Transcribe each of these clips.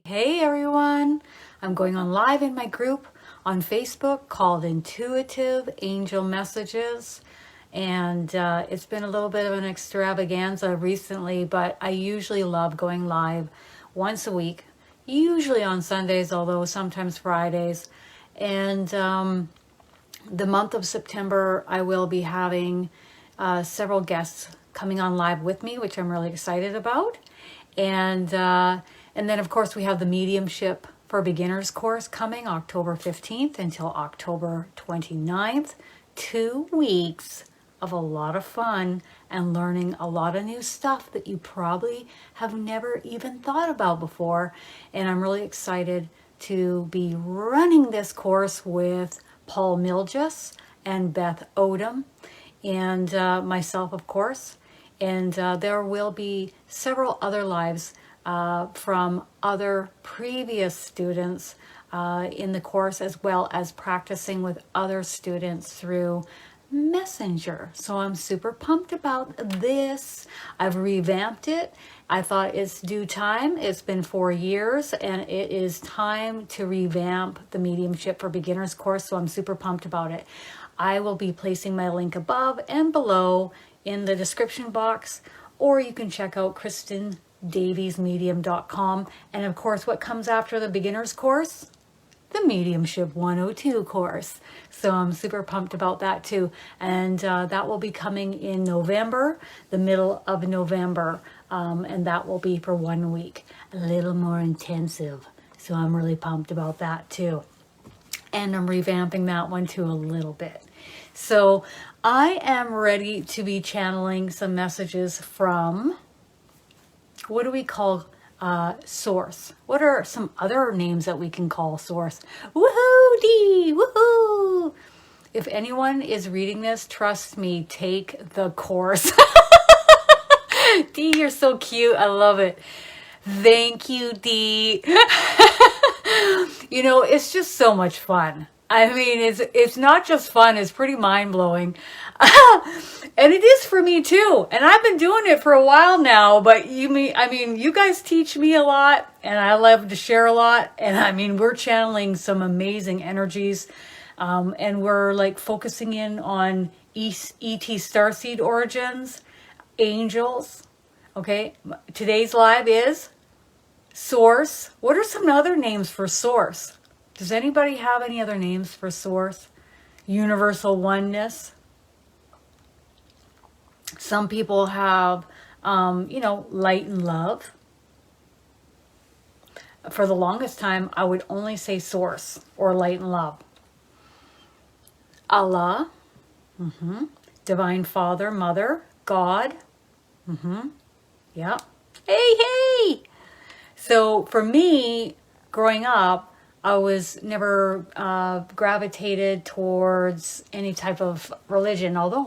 Hey everyone, I'm going on live in my group on Facebook called Intuitive Angel Messages, and it's been a little bit of an extravaganza recently, but I usually love going live once a week, usually on Sundays, although sometimes Fridays. And the month of September I will be having several guests coming on live with me, which I'm really excited about. And then, of course, we have the Mediumship for Beginners course coming October 15th until October 29th. 2 weeks of a lot of fun and learning a lot of new stuff that you probably have never even thought about before. And I'm really excited to be running this course with Paul Milgis and Beth Odom and myself, of course. And there will be several other lives from other previous students in the course, as well as practicing with other students through Messenger. So I'm super pumped about this. I've revamped it. I thought it's due time. It's been 4 years and it is time to revamp the Mediumship for Beginners course. So I'm super pumped about it. I will be placing my link above and below in the description box, or you can check out KristenDaviesMedium.com. And of course, what comes after the beginner's course? The Mediumship 102 course. So I'm super pumped about that too. And that will be coming in November, the middle of November. And that will be for 1 week, a little more intensive. So I'm really pumped about that too. And I'm revamping that one too a little bit. So I am ready to be channeling some messages from, what do we call Source? What are some other names that we can call Source? Woohoo, Dee! Woohoo! If anyone is reading this, trust me, take the course. Dee, you're so cute. I love it. Thank you, Dee. You know, it's just so much fun. I mean, it's not just fun, it's pretty mind-blowing. And it is for me too. And I've been doing it for a while now, but you guys teach me a lot and I love to share a lot. And I mean, we're channeling some amazing energies. And we're like focusing in on ET starseed origins, angels. Okay. Today's live is Source. What are some other names for Source? Does anybody have any other names for Source? Universal oneness. Some people have, light and love. For the longest time, I would only say Source or light and love. Allah. Divine Father, Mother, God. Yeah. Hey! So for me, growing up, I was never gravitated towards any type of religion, although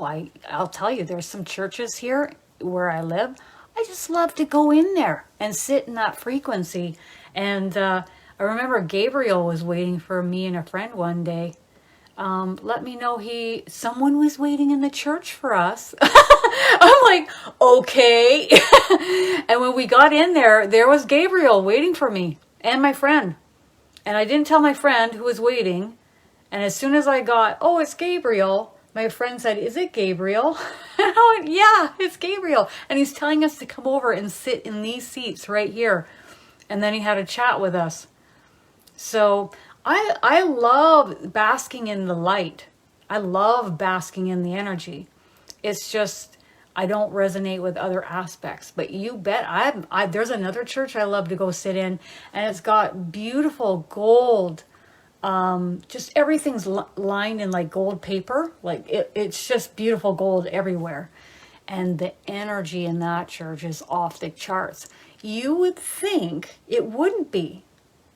I'll tell you, there's some churches here where I live. I just love to go in there and sit in that frequency. And I remember Gabriel was waiting for me and a friend one day. Let me know someone was waiting in the church for us. I'm like, okay. And when we got in there was Gabriel waiting for me and my friend. And I didn't tell my friend who was waiting. And as soon as I got, oh, it's Gabriel, my friend said, is it Gabriel? And I went, yeah, it's Gabriel. And he's telling us to come over and sit in these seats right here. And then he had a chat with us. So I love basking in the light. I love basking in the energy. It's just, I don't resonate with other aspects, but you bet there's another church I love to go sit in, and it's got beautiful gold. Just everything's lined in like gold paper. Like it's just beautiful gold everywhere. And the energy in that church is off the charts. You would think it wouldn't be,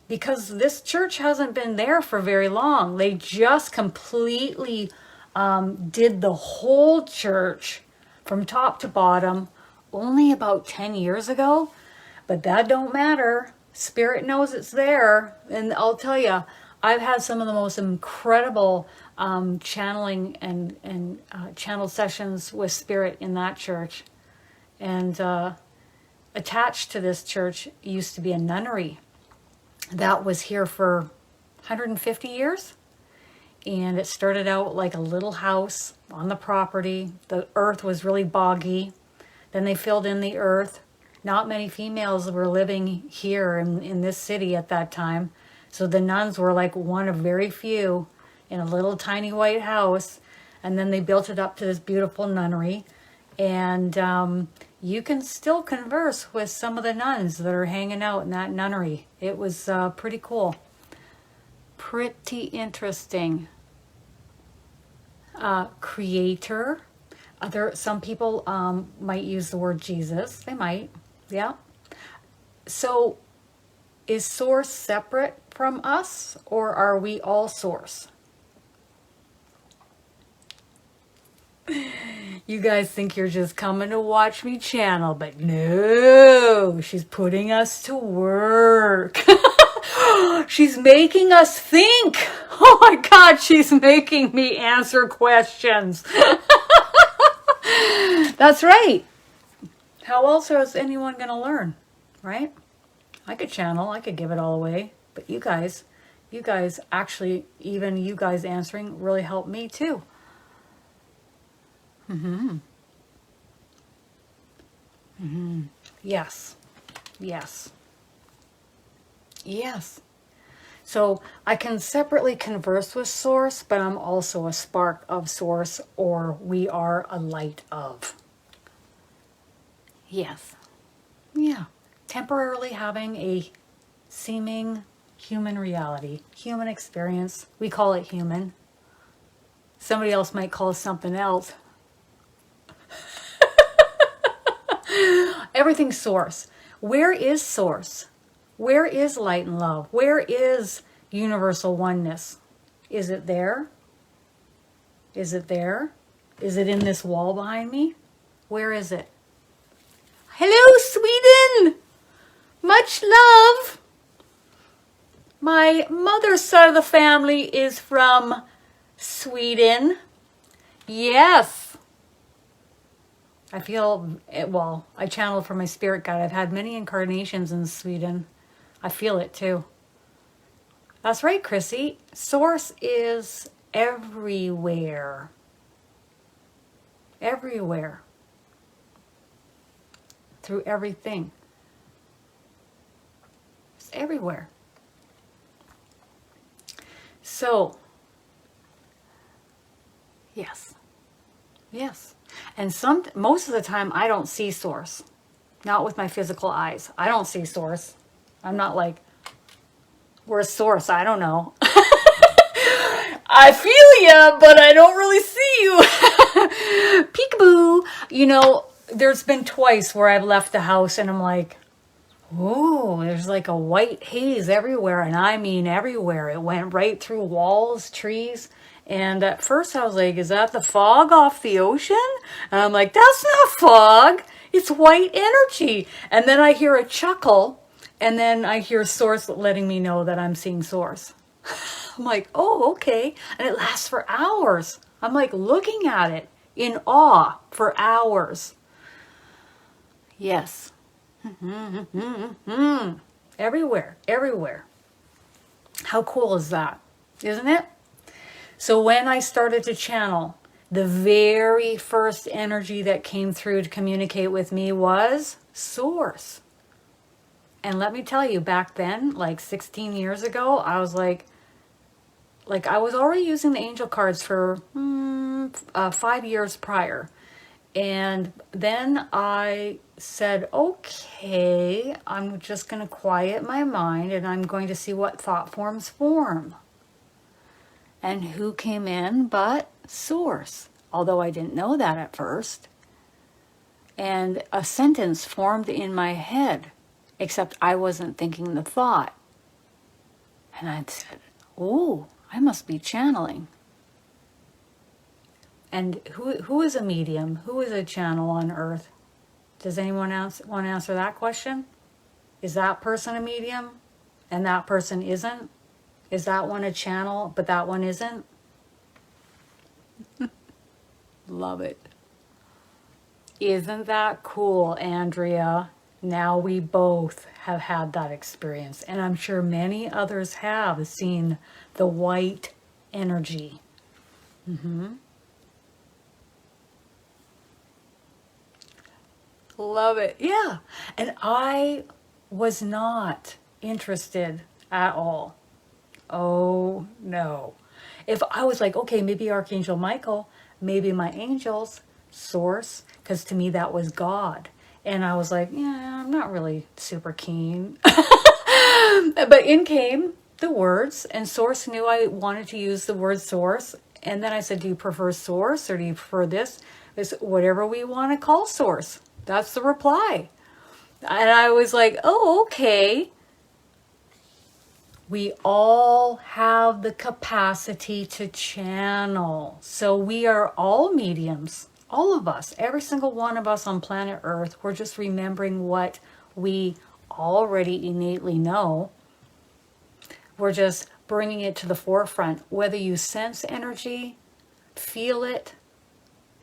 because this church hasn't been there for very long. They just completely did the whole church from top to bottom only about 10 years ago. But that don't matter. Spirit knows it's there. And I'll tell you, I've had some of the most incredible channeling and channel sessions with Spirit in that church. And attached to this church used to be a nunnery. that was here for 150 years. And it started out like a little house on the property. The earth was really boggy. Then they filled in the earth. Not many females were living here in this city at that time. So the nuns were like one of very few in a little tiny white house. And then they built it up to this beautiful nunnery. And you can still converse with some of the nuns that are hanging out in that nunnery. It was pretty cool. Pretty interesting. Creator. Some people might use the word Jesus. They might. Yeah. So is source separate from us, or are we all source? You guys think you're just coming to watch me channel, but no, she's putting us to work. She's making us think. Oh my God, she's making me answer questions. That's right. How else is anyone going to learn, right? I could channel, I could give it all away, but you guys actually, even you guys answering really helped me too. Yes. Yes. Yes. So I can separately converse with Source, but I'm also a spark of Source, or we are a light of. Yes. Yeah. Temporarily having a seeming human reality, human experience. We call it human. Somebody else might call it something else. Everything's Source. Where is Source? Where is light and love? Where is universal oneness? Is it there? Is it there? Is it in this wall behind me? Where is it? Hello, Sweden! Much love! My mother's side of the family is from Sweden. Yes. I feel, well, I channeled from my spirit guide. I've had many incarnations in Sweden. I feel it too. That's right, Chrissy. Source is everywhere. Everywhere. Through everything. It's everywhere. So, yes. Yes. And most of the time I don't see Source. Not with my physical eyes. I don't see Source. I'm not like, where's Source? I don't know. I feel ya, but I don't really see you. Peekaboo. You know, there's been twice where I've left the house and I'm like, oh, there's like a white haze everywhere. And I mean everywhere. It went right through walls, trees. And at first I was like, is that the fog off the ocean? And I'm like, that's not fog. It's white energy. And then I hear a chuckle. And then I hear Source letting me know that I'm seeing Source. I'm like, oh, okay. And it lasts for hours. I'm like looking at it in awe for hours. Yes. Everywhere, everywhere. How cool is that? Isn't it? So when I started to channel, the very first energy that came through to communicate with me was Source. And let me tell you, back then, like 16 years ago, I was like I was already using the angel cards for 5 years prior. And then I said, okay, I'm just going to quiet my mind and I'm going to see what thought forms form. And who came in but Source, although I didn't know that at first. And a sentence formed in my head, except I wasn't thinking the thought. And I said, oh, I must be channeling. And who is a medium? Who is a channel on Earth? Does anyone else want to answer that question? Is that person a medium and that person isn't? Is that one a channel, but that one isn't? Love it. Isn't that cool, Andrea? Now we both have had that experience, and I'm sure many others have seen the white energy. Love it. Yeah. And I was not interested at all. Oh, no. If I was like, okay, maybe Archangel Michael, maybe my angels, source, because to me that was God. And I was like, yeah, I'm not really super keen. But in came the words, and source knew I wanted to use the word source. And then I said, do you prefer source or do you prefer this? It's whatever we want to call source. That's the reply. And I was like, oh, okay. We all have the capacity to channel. So we are all mediums. All of us, every single one of us on planet Earth, we're just remembering what we already innately know. We're just bringing it to the forefront. Whether you sense energy, feel it,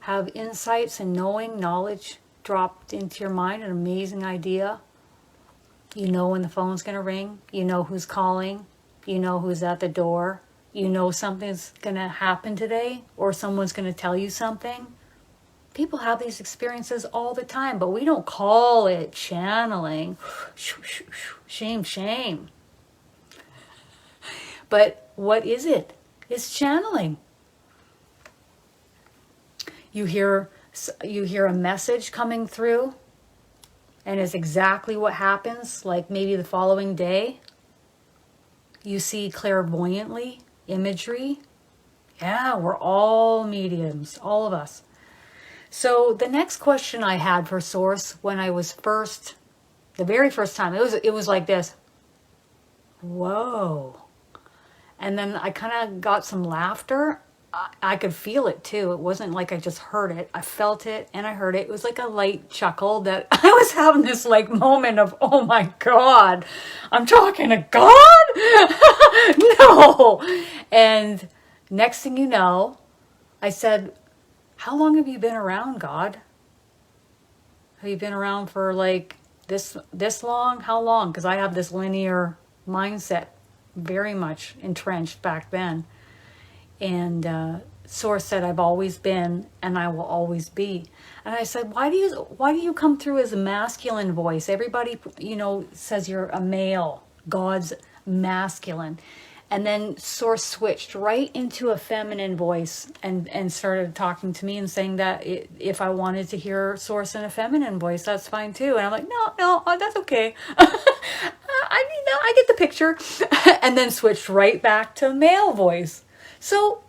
have insights and knowledge dropped into your mind, an amazing idea. You know when the phone's going to ring. You know who's calling. You know who's at the door. You know something's going to happen today, or someone's going to tell you something. People have these experiences all the time, but we don't call it channeling. Shame, shame. But what is it? It's channeling. You hear a message coming through, and it's exactly what happens, like maybe the following day. You see clairvoyantly, imagery. Yeah, we're all mediums, all of us. So the next question I had for Source when I was the very first time, it was like this. Whoa. And then I kind of got some laughter. I could feel it too. It wasn't like I just heard it. I felt it and I heard it. It was like a light chuckle that I was having this like moment of, oh my God, I'm talking to God? No. And next thing you know, I said, how long have you been around, God? Have you been around for like this long? How long? Because I have this linear mindset very much entrenched back then. And Source said, I've always been and I will always be. And I said, why do you come through as a masculine voice? Everybody, says you're a male. God's masculine. And then Source switched right into a feminine voice and started talking to me and saying that if I wanted to hear Source in a feminine voice, that's fine too. And I'm like, no, that's okay. I get the picture. And then switched right back to male voice. So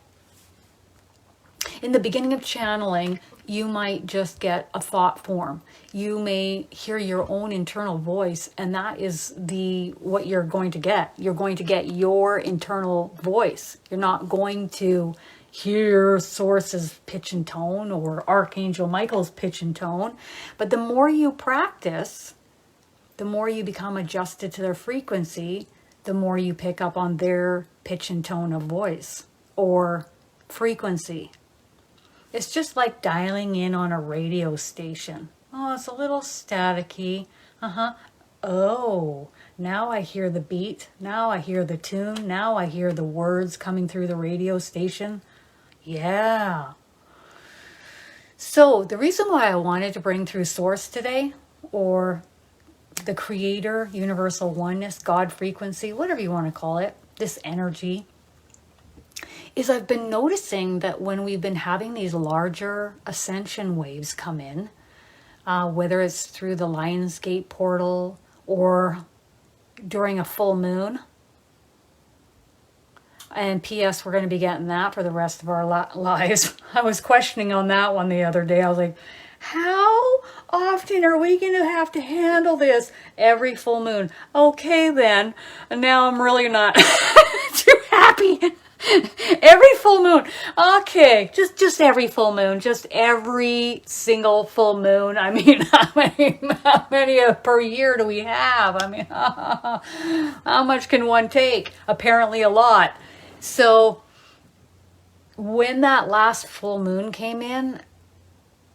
in the beginning of channeling, you might just get a thought form. You may hear your own internal voice, and that is what you're going to get. You're going to get your internal voice. You're not going to hear Source's pitch and tone or Archangel Michael's pitch and tone. But the more you practice, the more you become adjusted to their frequency, the more you pick up on their pitch and tone of voice or frequency. It's just like dialing in on a radio station. Oh, it's a little staticky. Oh, now I hear the beat. Now I hear the tune. Now I hear the words coming through the radio station. Yeah. So the reason why I wanted to bring through Source today, or the Creator, Universal Oneness, God frequency, whatever you want to call it, this energy, is I've been noticing that when we've been having these larger ascension waves come in, whether it's through the Lionsgate portal or during a full moon, and P.S. we're going to be getting that for the rest of our lives. I was questioning on that one the other day. I was like, how often are we going to have to handle this? Every full moon. Okay then. And now I'm really not too happy. Every full moon. Okay, just every full moon. Just every single full moon. I mean, how many per year do we have? I mean, how much can one take? Apparently a lot. So when that last full moon came in,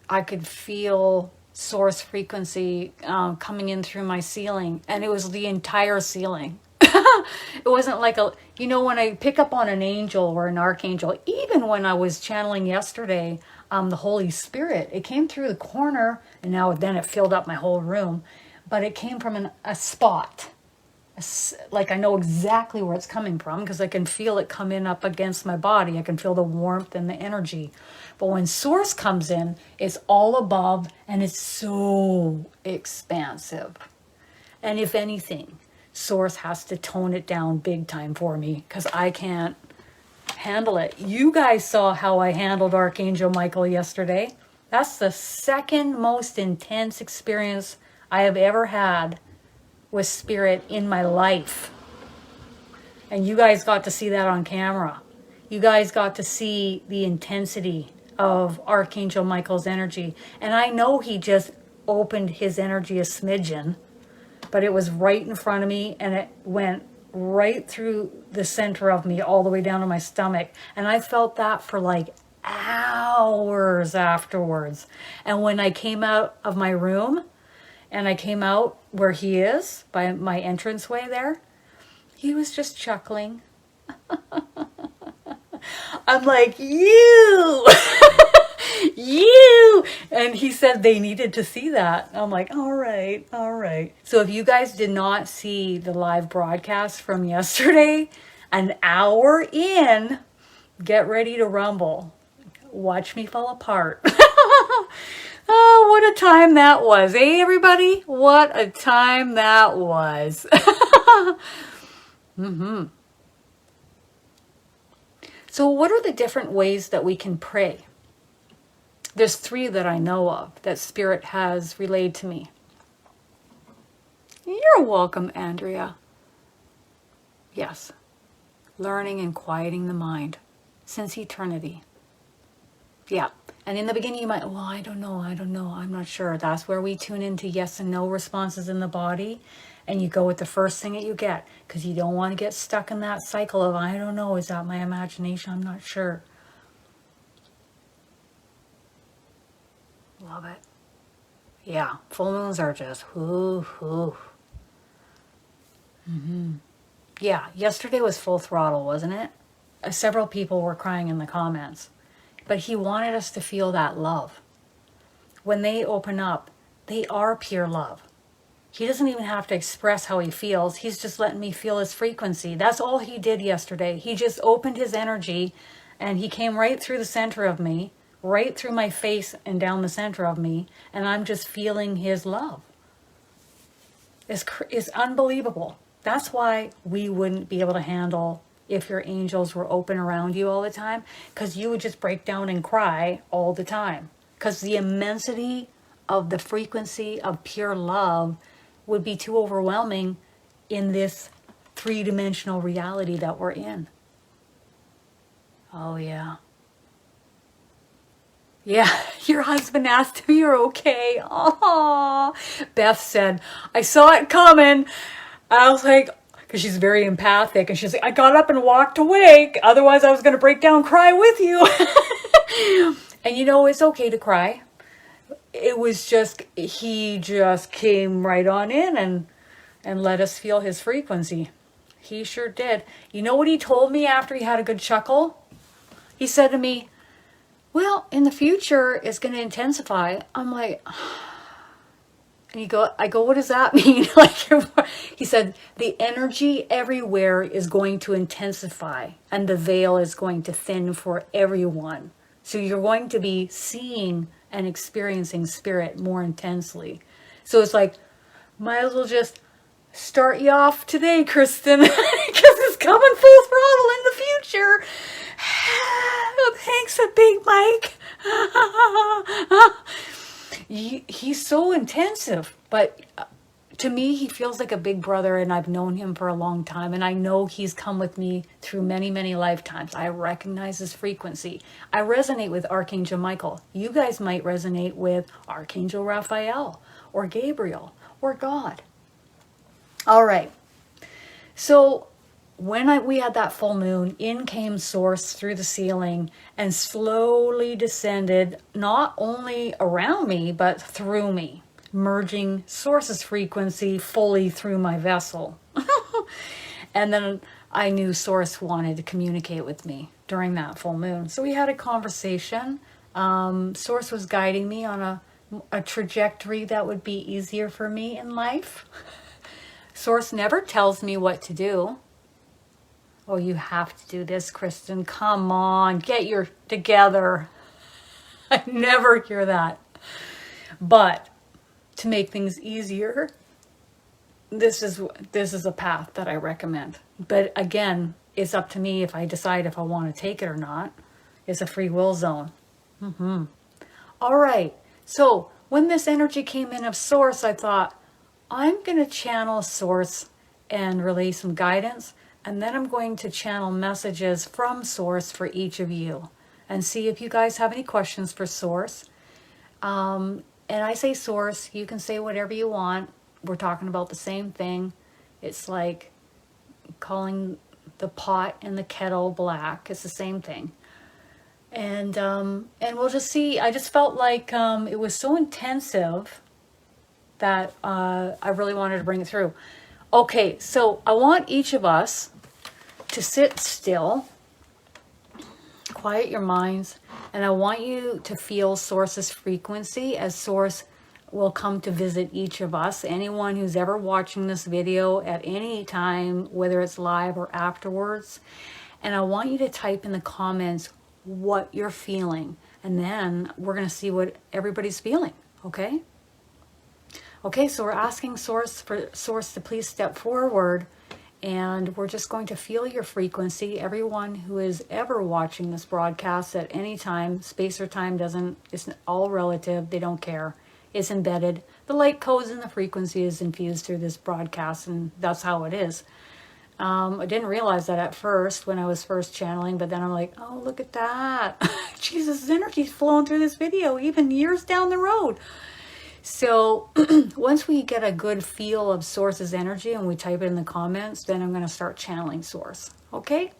I could feel source frequency coming in through my ceiling, and it was the entire ceiling. It wasn't like when I pick up on an angel or an archangel, even when I was channeling yesterday, the Holy Spirit, it came through the corner, and then it filled up my whole room, but it came from a spot. Like I know exactly where it's coming from because I can feel it come in up against my body. I can feel the warmth and the energy. But when source comes in, it's all above and it's so expansive. And if anything, source has to tone it down big time for me because I can't handle it. You guys saw how I handled Archangel Michael yesterday. That's the second most intense experience I have ever had with spirit in my life. And you guys got to see that on camera. You guys got to see the intensity of Archangel Michael's energy. And I know he just opened his energy a smidgen, but it was right in front of me and it went right through the center of me all the way down to my stomach. And I felt that for like hours afterwards. And when I came out of my room, and I came out where he is, by my entranceway there, he was just chuckling. I'm like, you! You! And he said they needed to see that. I'm like, all right, all right. So if you guys did not see the live broadcast from yesterday, an hour in, get ready to rumble. Watch me fall apart. Oh, what a time that was, eh, everybody? What a time that was. So what are the different ways that we can pray? There's 3 that I know of that Spirit has relayed to me. You're welcome, Andrea. Yes. Learning and quieting the mind since eternity. Yeah. And in the beginning you might, well, I don't know, I'm not sure. That's where we tune into yes and no responses in the body. And you go with the first thing that you get because you don't want to get stuck in that cycle of, I don't know, is that my imagination? I'm not sure. Love it. Yeah, full moons are just, whoo. Yeah, yesterday was full throttle, wasn't it? Several people were crying in the comments. But he wanted us to feel that love. When they open up, they are pure love. He doesn't even have to express how he feels. He's just letting me feel his frequency. That's all he did yesterday. He just opened his energy and he came right through the center of me, right through my face and down the center of me. And I'm just feeling his love. It's unbelievable. That's why we wouldn't be able to handle if your angels were open around you all the time, because you would just break down and cry all the time. Because the immensity of the frequency of pure love would be too overwhelming in this 3-dimensional reality that we're in. Oh, yeah. Yeah, your husband asked if you're okay. Oh, Beth said, I saw it coming. I was like, because she's very empathic, and she's like, I got up and walked away. Otherwise, I was going to break down and cry with you. And it's okay to cry. It was just, he just came right on in and let us feel his frequency. He sure did. You know what he told me after he had a good chuckle? He said to me, well, in the future, it's going to intensify. I'm like, and I go, what does that mean? He said, the energy everywhere is going to intensify and the veil is going to thin for everyone. So you're going to be seeing and experiencing spirit more intensely. So it's like, might as well just start you off today, Kristen, because it's coming full throttle in the future. Thanks, a Big Mike. He's so intensive, but to me, he feels like a big brother, and I've known him for a long time, and I know he's come with me through many, many lifetimes. I recognize his frequency. I resonate with Archangel Michael. You guys might resonate with Archangel Raphael, or Gabriel, or God. All right. So when we had that full moon, in came Source through the ceiling and slowly descended, not only around me, but through me, merging Source's frequency fully through my vessel. And then I knew Source wanted to communicate with me during that full moon. So we had a conversation. Source was guiding me on a trajectory that would be easier for me in life. Source never tells me what to do. Oh, you have to do this, Kristen. Come on, get your together. I never hear that. But to make things easier, this is a path that I recommend. But again, it's up to me if I decide if I want to take it or not. It's a free will zone. All right. So when this energy came in of Source, I thought, I'm going to channel Source and relay some guidance. And then I'm going to channel messages from Source for each of you and see if you guys have any questions for Source. And I say Source, you can say whatever you want. We're talking about the same thing. It's like calling the pot and the kettle black. It's the same thing. And we'll just see. I just felt like it was so intensive that I really wanted to bring it through. Okay, so I want each of us to sit still, quiet your minds, and I want you to feel Source's frequency as Source will come to visit each of us. Anyone who's ever watching this video at any time, whether it's live or afterwards. And I want you to type in the comments what you're feeling. And then we're going to see what everybody's feeling, okay? Okay, so we're asking Source to please step forward, and we're just going to feel your frequency. Everyone who is ever watching this broadcast at any time, space or time it's all relative, they don't care. It's embedded. The light codes and the frequency is infused through this broadcast, and that's how it is. I didn't realize that at first when I was first channeling, but then I'm like, oh, look at that. Jesus' energy's flowing through this video, even years down the road. So once we get a good feel of Source's energy and we type it in the comments, then I'm going to start channeling Source. Okay?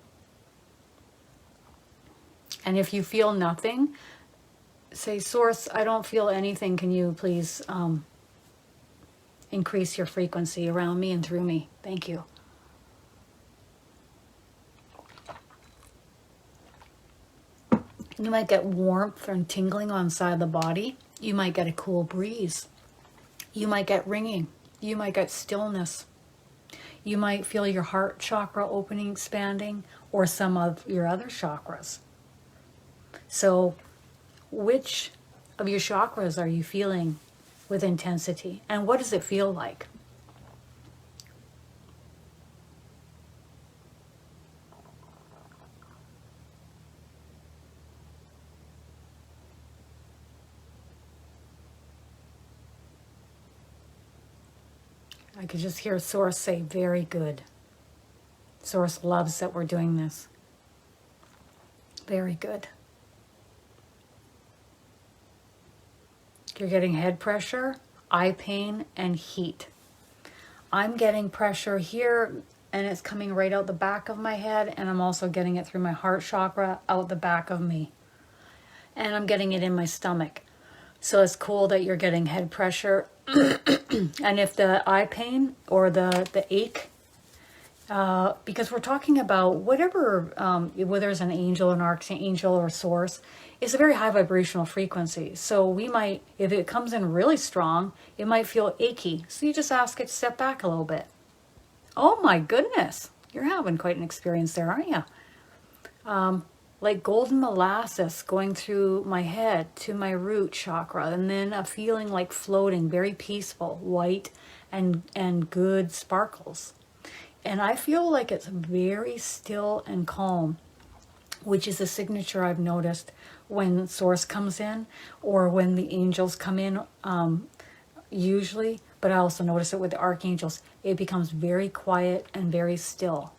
And if you feel nothing, say, Source, I don't feel anything. Can you please increase your frequency around me and through me? Thank you. You might get warmth and tingling on the side of the body. You might get a cool breeze. You might get ringing. You might get stillness. You might feel your heart chakra opening, expanding, or some of your other chakras. So which of your chakras are you feeling with intensity? And what does it feel like? I could just hear Source say, very good. Source loves that we're doing this. Very good. You're getting head pressure, eye pain, and heat. I'm getting pressure here, and it's coming right out the back of my head, and I'm also getting it through my heart chakra out the back of me. And I'm getting it in my stomach. So it's cool that you're getting head pressure. And if the eye pain or the ache, because we're talking about whatever, whether it's an angel, an archangel, or Source, it's a very high vibrational frequency. So we might, if it comes in really strong, it might feel achy. So you just ask it to step back a little bit. Oh my goodness, you're having quite an experience there, aren't you? Like golden molasses going through my head to my root chakra, and then a feeling like floating, very peaceful, white and good sparkles. And I feel like it's very still and calm, which is a signature I've noticed when Source comes in or when the angels come in, usually, but I also notice it with the archangels. It becomes very quiet and very still.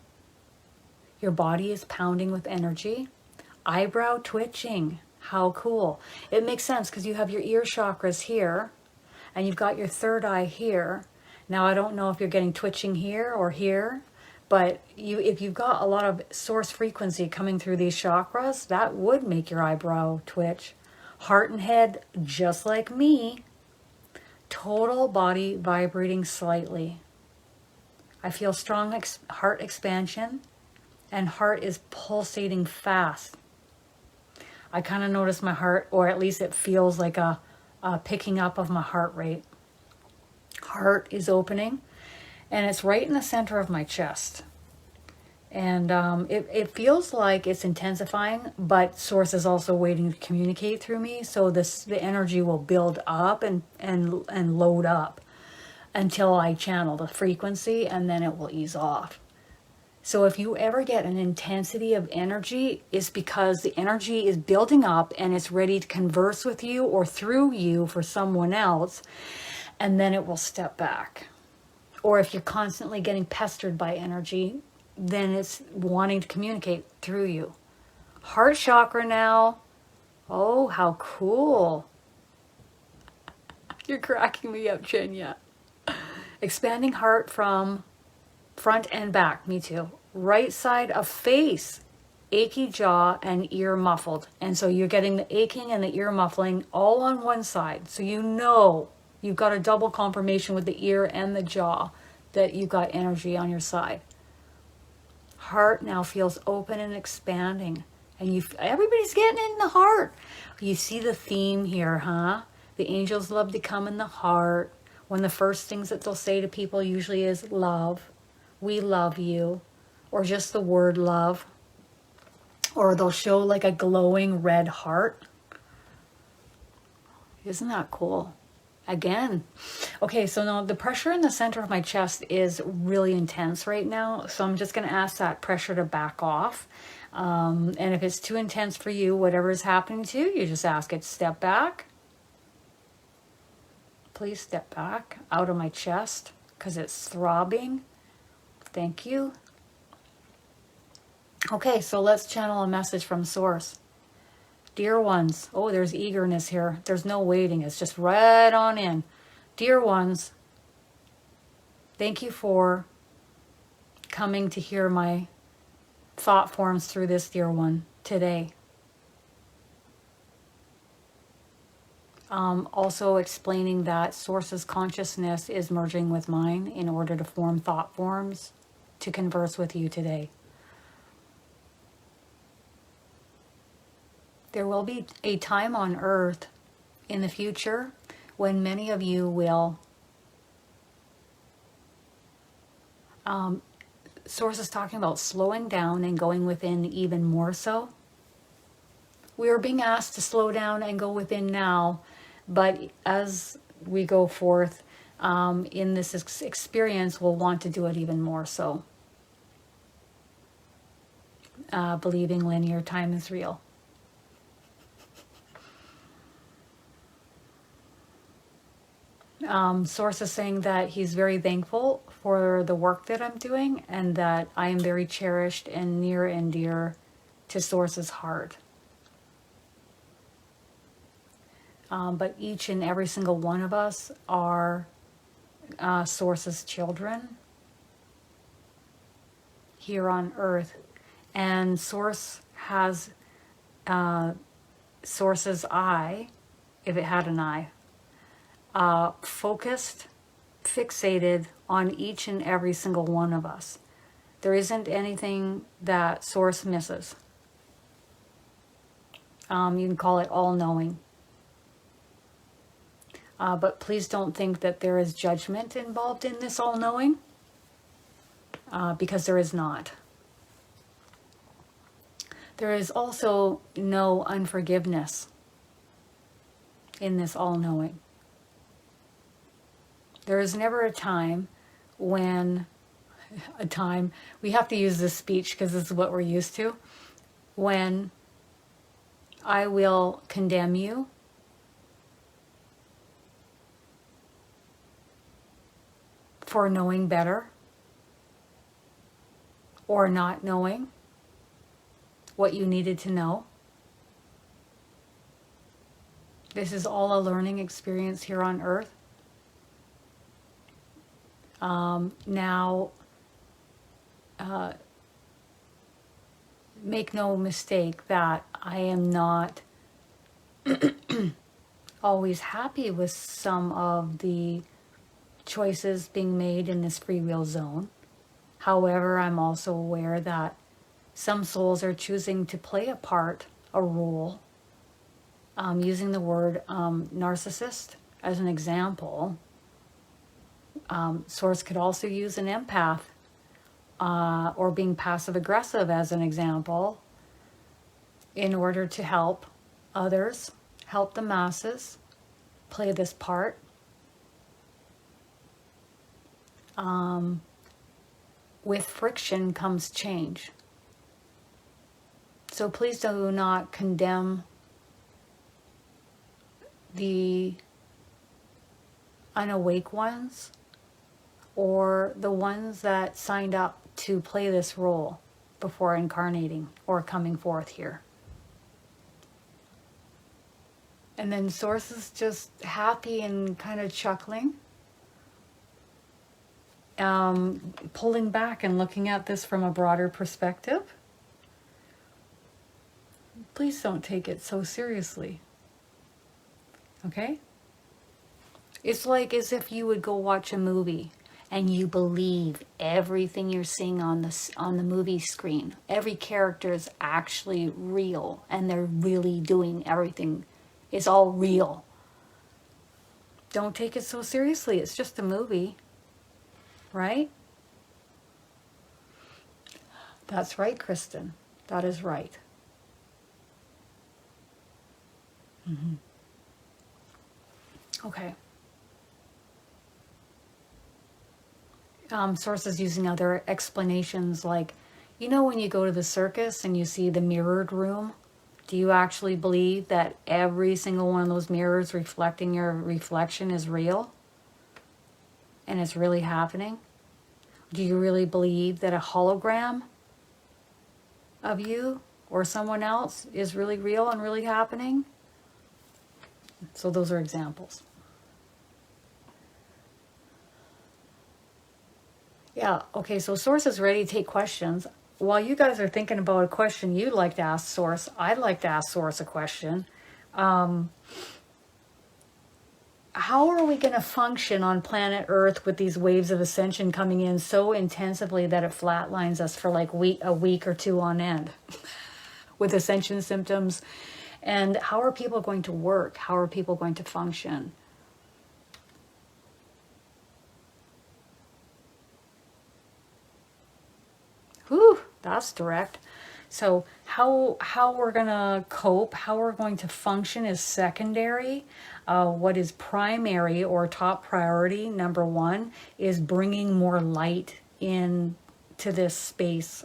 Your body is pounding with energy. Eyebrow twitching. How cool. It makes sense because you have your ear chakras here and you've got your third eye here. Now I don't know if you're getting twitching here or here, But if you've got a lot of source frequency coming through these chakras, that would make your eyebrow twitch. Heart and head, just like me. Total body vibrating slightly. I feel strong heart expansion, and heart is pulsating fast. I kind of notice my heart, or at least it feels like a picking up of my heart rate. Heart is opening, and it's right in the center of my chest. And it feels like it's intensifying, but source is also waiting to communicate through me. So the energy will build up and load up until I channel the frequency, and then it will ease off. So if you ever get an intensity of energy, it's because the energy is building up and it's ready to converse with you or through you for someone else, and then it will step back. Or if you're constantly getting pestered by energy, then it's wanting to communicate through you. Heart chakra now. Oh, how cool. You're cracking me up, Chenya. Expanding heart from front and back. Me too. Right side of face. Achy jaw and ear muffled. And so you're getting the aching and the ear muffling all on one side. So you know you've got a double confirmation with the ear and the jaw that you've got energy on your side. Heart now feels open and expanding, and everybody's getting in the heart. You see the theme here, huh? The angels love to come in the heart. One of the first things that they'll say to people usually is love, we love you, or just the word love, or they'll show like a glowing red heart. Isn't that cool? Again. Okay, so now the pressure in the center of my chest is really intense right now. So I'm just going to ask that pressure to back off. And if it's too intense for you, whatever is happening to you, you just ask it to step back. Please step back out of my chest because it's throbbing. Thank you. Okay, so let's channel a message from Source. Dear ones, oh, there's eagerness here. There's no waiting. It's just right on in. Dear ones, thank you for coming to hear my thought forms through this dear one today. Also explaining that Source's consciousness is merging with mine in order to form thought forms to converse with you today. There will be a time on Earth in the future when many of you will, Source is talking about slowing down and going within even more so. We are being asked to slow down and go within now, but as we go forth in this experience, we'll want to do it even more so. Believing linear time is real. Source is saying that he's very thankful for the work that I'm doing and that I am very cherished and near and dear to Source's heart. But each and every single one of us are Source's children here on Earth. And Source has Source's eye, if it had an eye, focused, fixated on each and every single one of us. There isn't anything that Source misses. You can call it all-knowing. But please don't think that there is judgment involved in this all-knowing, because there is not. There is also no unforgiveness in this all-knowing. There is never a time when, we have to use this speech because this is what we're used to, when I will condemn you for knowing better or not knowing what you needed to know. This is all a learning experience here on Earth. make no mistake that I am not always happy with some of the choices being made in this free will zone. However, I'm also aware that some souls are choosing to play a part, a role, using the word narcissist as an example. Source could also use an empath or being passive aggressive as an example in order to help others, help the masses play this part. With friction comes change. So please do not condemn the unawake ones or the ones that signed up to play this role before incarnating or coming forth here. And then Source is just happy and kind of chuckling, pulling back and looking at this from a broader perspective. Please don't take it so seriously. Okay? It's like as if you would go watch a movie and you believe everything you're seeing on the movie screen. Every character is actually real and they're really doing everything. It's all real. Don't take it so seriously. It's just a movie. Right? That's right, Kristen. That is right. Mm-hmm. Okay. Sources using other explanations like, you know, when you go to the circus and you see the mirrored room, do you actually believe that every single one of those mirrors reflecting your reflection is real? And it's really happening? Do you really believe that a hologram of you or someone else is really real and really happening? So those are examples. Yeah, okay, so Source is ready to take questions. While you guys are thinking about a question you'd like to ask Source, I'd like to ask Source a question. How are we going to function on planet Earth with these waves of ascension coming in so intensively that it flatlines us for like a week or two on end with ascension symptoms? And how are people going to work? How are people going to function? Whew, that's direct. So how we're going to cope, how we're going to function is secondary. What is primary or top priority, number one, is bringing more light in to this space,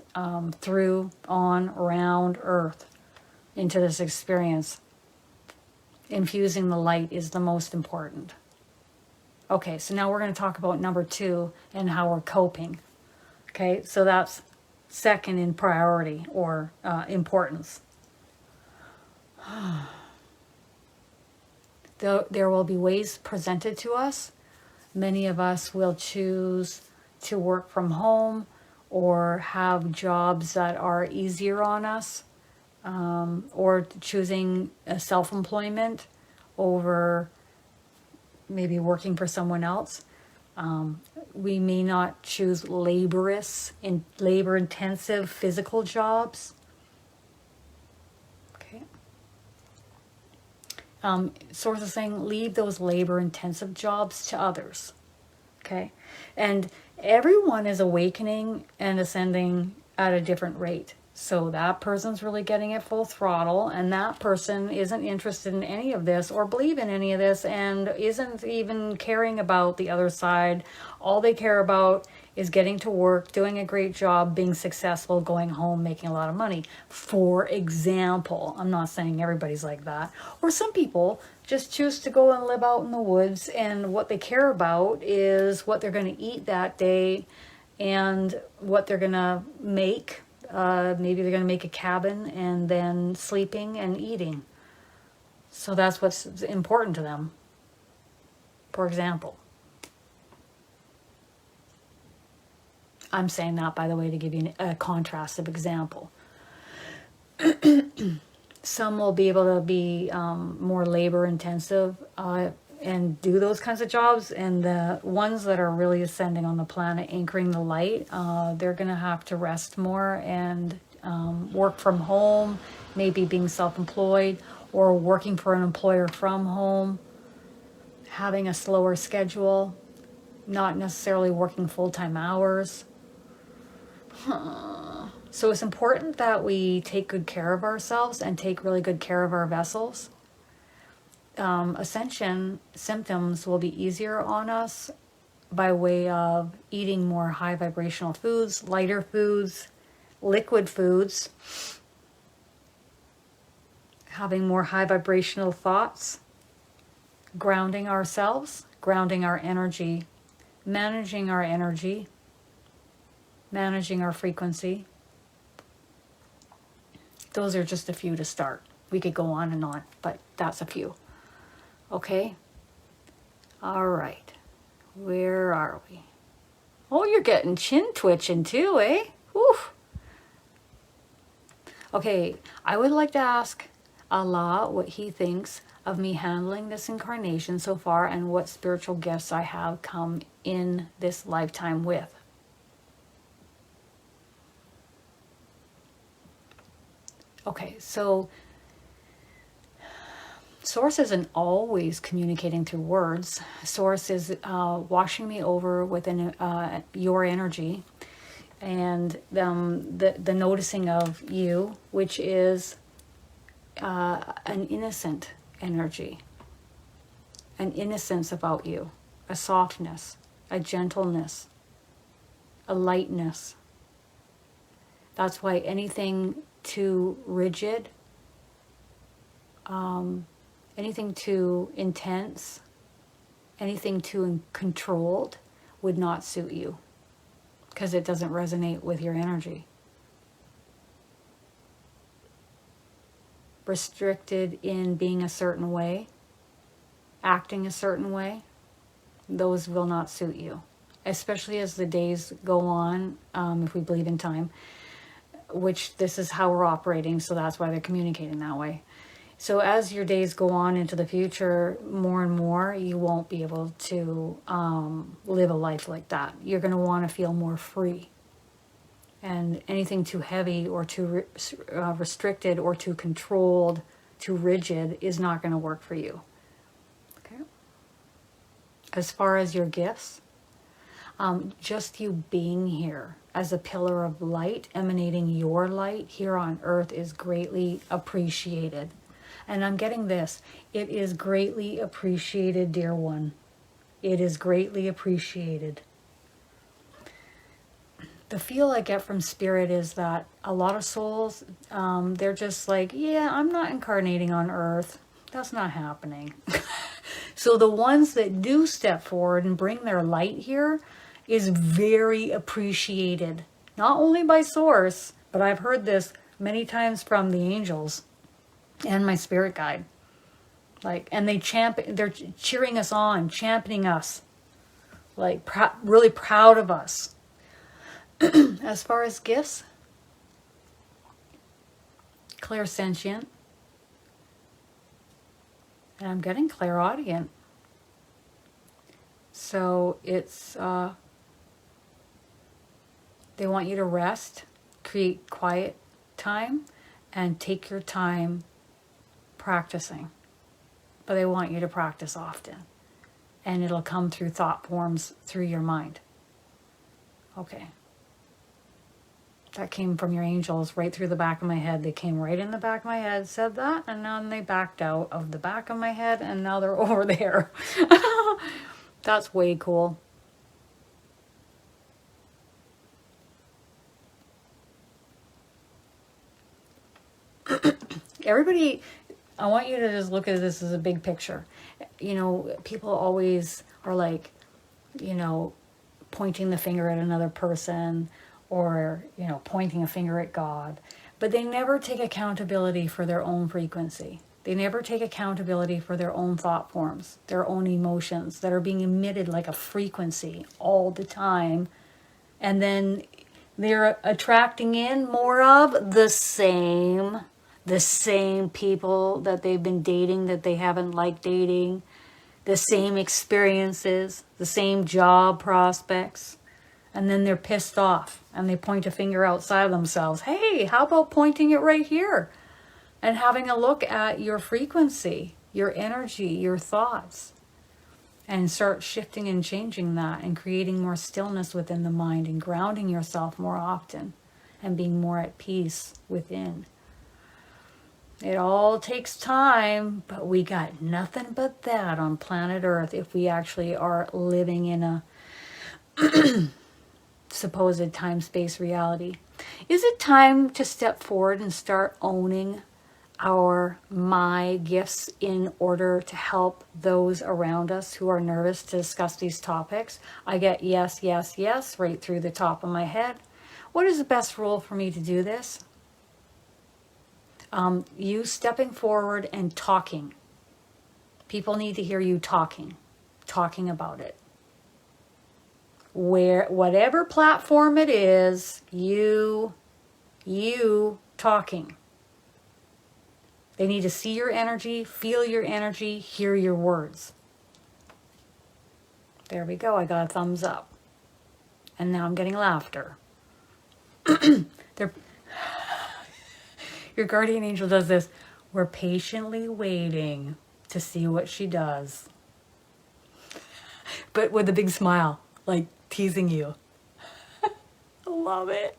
through, on, around Earth, into this experience. Infusing the light is the most important. Okay, so now we're going to talk about number two and how we're coping. Okay, so that's second in priority or importance. There will be ways presented to us. Many of us will choose to work from home or have jobs that are easier on us, or choosing a self-employment over maybe working for someone else. We may not choose labor-intensive physical jobs. Okay. Source is saying leave those labor-intensive jobs to others. Okay. And everyone is awakening and ascending at a different rate. So that person's really getting it full throttle, and that person isn't interested in any of this or believe in any of this and isn't even caring about the other side. All they care about is getting to work, doing a great job, being successful, going home, making a lot of money. For example, I'm not saying everybody's like that. Or some people just choose to go and live out in the woods, and what they care about is what they're going to eat that day and what they're going to make. Maybe they're going to make a cabin and then sleeping and eating. So that's what's important to them, for example. I'm saying that, by the way, to give you a contrastive example. Some will be able to be more labor intensive and do those kinds of jobs. And the ones that are really ascending on the planet, anchoring the light, they're going to have to rest more and work from home, maybe being self-employed or working for an employer from home, having a slower schedule, not necessarily working full-time hours. So it's important that we take good care of ourselves and take really good care of our vessels. Ascension symptoms will be easier on us by way of eating more high vibrational foods, lighter foods, liquid foods, having more high vibrational thoughts, grounding ourselves, grounding our energy, managing our energy, managing our frequency. Those are just a few to start. We could go on and on, but that's a few. Okay? All right. Where are we? Oh, you're getting chin twitching too, eh? Whew. Okay, I would like to ask Allah what he thinks of me handling this incarnation so far and what spiritual gifts I have come in this lifetime with. Okay, so Source isn't always communicating through words. Source is washing me over with your energy and the noticing of you, which is an innocent energy, an innocence about you, a softness, a gentleness, a lightness. That's why anything too rigid, anything too intense, anything too controlled would not suit you because it doesn't resonate with your energy. Restricted in being a certain way, acting a certain way, those will not suit you, especially as the days go on, if we believe in time, which this is how we're operating, so that's why they're communicating that way. So as your days go on into the future, more and more, you won't be able to live a life like that. You're going to want to feel more free. And anything too heavy or too restricted or too controlled, too rigid is not going to work for you. Okay. As far as your gifts, just you being here as a pillar of light, emanating your light here on earth is greatly appreciated. And I'm getting this. It is greatly appreciated, dear one. It is greatly appreciated. The feel I get from Spirit is that a lot of souls, they're just like, yeah, I'm not incarnating on earth. That's not happening. So the ones that do step forward and bring their light here is very appreciated. Not only by Source, but I've heard this many times from the angels and my spirit guide. And they're cheering us on, championing us, really proud of us. As far as gifts, clairsentient, and I'm getting clairaudient. So it's, they want you to rest, create quiet time, and take your time practicing. But they want you to practice often. And it'll come through thought forms through your mind. Okay. That came from your angels right through the back of my head. They came right in the back of my head, said that, and then they backed out of the back of my head, and now they're over there. That's way cool. Everybody, I want you to just look at this as a big picture. You know, people always are like, you know, pointing the finger at another person or, you know, pointing a finger at God. But they never take accountability for their own frequency. They never take accountability for their own thought forms, their own emotions that are being emitted like a frequency all the time And then they're attracting in more of the same people that they've been dating that they haven't liked dating, the same experiences, the same job prospects. And then they're pissed off and they point a finger outside of themselves. Hey, how about pointing it right here and having a look at your frequency, your energy, your thoughts, and start shifting and changing that and creating more stillness within the mind and grounding yourself more often and being more at peace within. It all takes time, but we got nothing but that on planet Earth if we actually are living in a supposed time-space reality. Is it time to step forward and start owning my gifts in order to help those around us who are nervous to discuss these topics? I get yes, yes, yes right through the top of my head. What is the best rule for me to do this? You stepping forward and talking. People need to hear you talking about it. Whatever platform it is, you talking. They need to see your energy, feel your energy, hear your words. There we go. I got a thumbs up. And now I'm getting laughter. Your guardian angel does this. We're patiently waiting to see what she does. But with a big smile, like teasing you. I love it.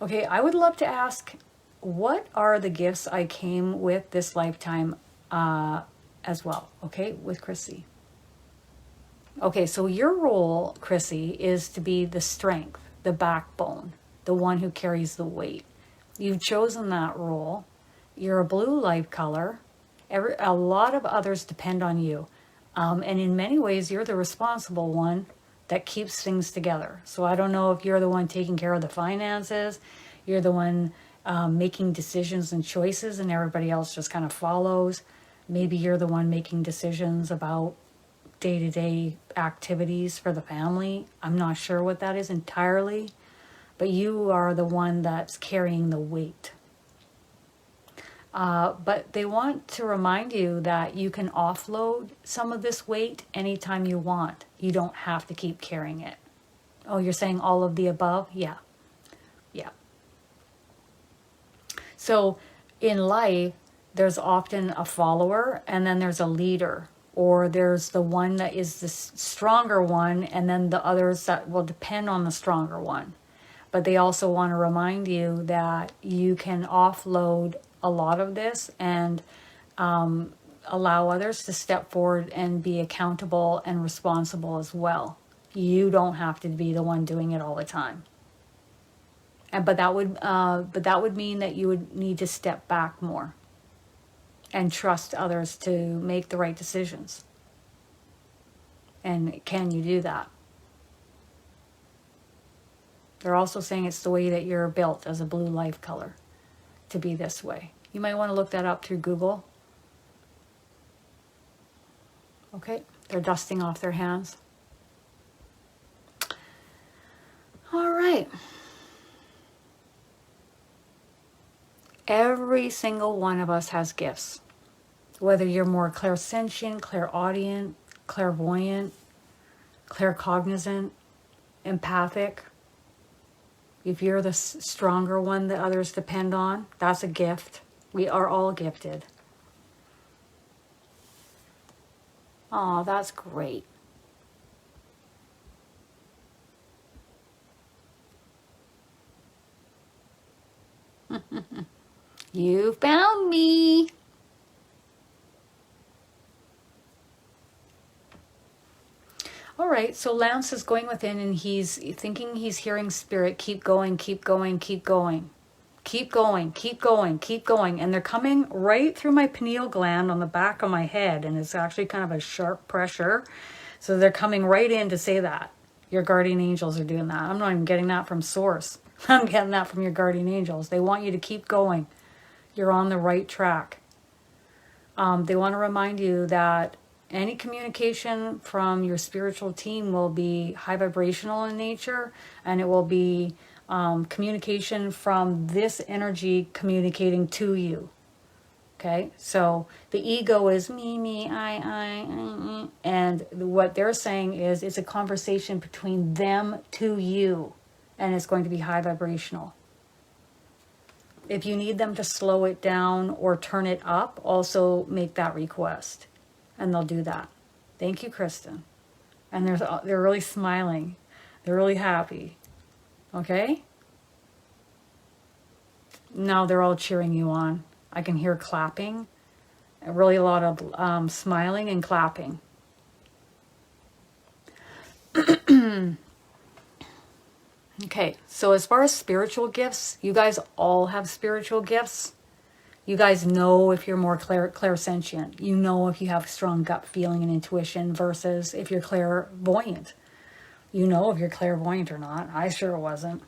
Okay, I would love to ask, what are the gifts I came with this lifetime as well? Okay, with Chrissy. Okay, so your role, Chrissy, is to be the strength, the backbone, the one who carries the weight. You've chosen that role. You're a blue life color. A lot of others depend on you. And in many ways, you're the responsible one that keeps things together. So I don't know if you're the one taking care of the finances, you're the one making decisions and choices, and everybody else just kind of follows. Maybe you're the one making decisions about day-to-day activities for the family. I'm not sure what that is entirely, but you are the one that's carrying the weight. But they want to remind you that you can offload some of this weight anytime you want. You don't have to keep carrying it. Oh, you're saying all of the above? Yeah. Yeah. So in life, there's often a follower and then there's a leader, or there's the one that is the stronger one and then the others that will depend on the stronger one. But they also want to remind you that you can offload a lot of this and allow others to step forward and be accountable and responsible as well. You don't have to be the one doing it all the time. But that would mean that you would need to step back more and trust others to make the right decisions. And can you do that? They're also saying it's the way that you're built as a blue life color to be this way. You might want to look that up through Google. Okay, they're dusting off their hands. All right. Every single one of us has gifts. Whether you're more clairsentient, clairaudient, clairvoyant, claircognizant, empathic. If you're the stronger one that others depend on, that's a gift. We are all gifted. Oh, that's great. You found me. All right, so Lance is going within and he's thinking he's hearing spirit. Keep going, keep going, keep going. Keep going, keep going, keep going. And they're coming right through my pineal gland on the back of my head. And it's actually kind of a sharp pressure. So they're coming right in to say that. Your guardian angels are doing that. I'm not even getting that from source. I'm getting that from your guardian angels. They want you to keep going. You're on the right track. They want to remind you that any communication from your spiritual team will be high vibrational in nature, and it will be communication from this energy communicating to you. Okay, so the ego is me, I, and what they're saying is it's a conversation between them to you, and it's going to be high vibrational. If you need them to slow it down or turn it up, also make that request, and they'll do that. Thank you, Kristen. And they're really smiling. They're really happy. Okay? Now they're all cheering you on. I can hear clapping. Really a lot of smiling and clapping. Okay, so as far as spiritual gifts, you guys all have spiritual gifts. You guys know if you're more clairsentient. You know if you have strong gut feeling and intuition versus if you're clairvoyant. You know if you're clairvoyant or not. I sure wasn't.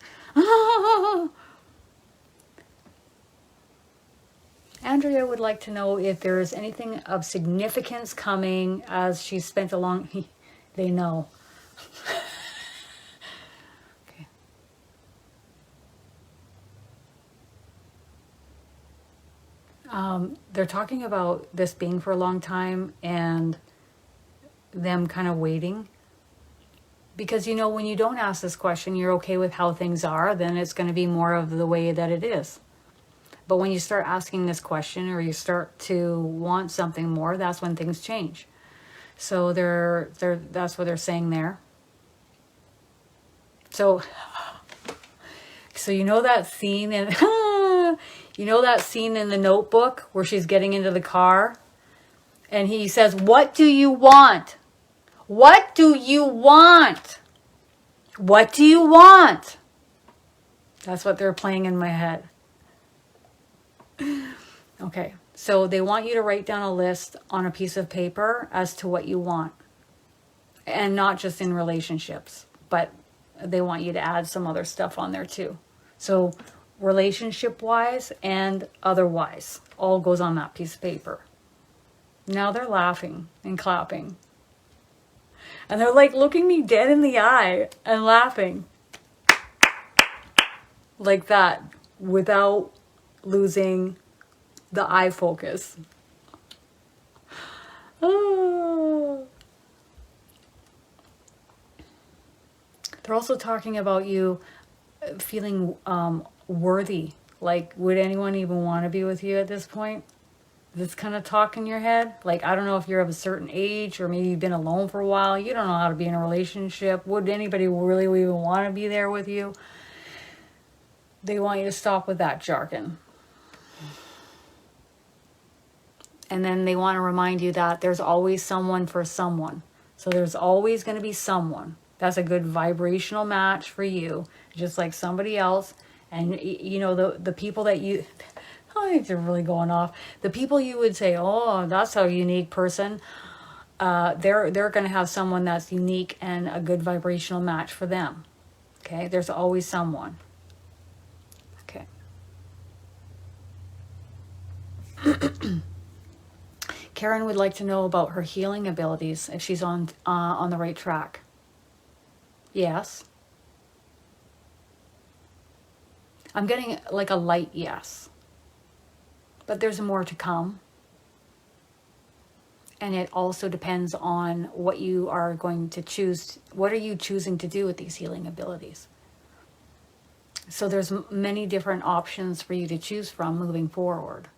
Andrea would like to know if there is anything of significance coming as she's spent a long... They know. Okay. They're talking about this being for a long time and them kind of waiting. Because, you know, when you don't ask this question, you're okay with how things are, then it's going to be more of the way that it is. But when you start asking this question or you start to want something more, that's when things change. So that's what they're saying there. So you know that scene in you know that scene in The Notebook where she's getting into the car and he says, "What do you want? What do you want? What do you want?" That's what they're playing in my head. Okay, so they want you to write down a list on a piece of paper as to what you want. And not just in relationships, but they want you to add some other stuff on there too. So relationship-wise and otherwise, all goes on that piece of paper. Now they're laughing and clapping. And they're like looking me dead in the eye and laughing. Like that, without losing the eye focus. Oh. They're also talking about you feeling worthy. Like, would anyone even want to be with you at this point? This kind of talk in your head. Like, I don't know if you're of a certain age or maybe you've been alone for a while. You don't know how to be in a relationship. Would anybody really even want to be there with you? They want you to stop with that jargon. And then they want to remind you that there's always someone for someone. So there's always going to be someone. That's a good vibrational match for you. Just like somebody else. And, you know, the people that you... I think they're really going off. The people you would say, oh, that's a unique person. They're going to have someone that's unique and a good vibrational match for them. Okay? There's always someone. Okay. Karen would like to know about her healing abilities, if she's on the right track. Yes. I'm getting like a light yes. But there's more to come. And it also depends on what you are going to choose. What are you choosing to do with these healing abilities? So there's many different options for you to choose from moving forward.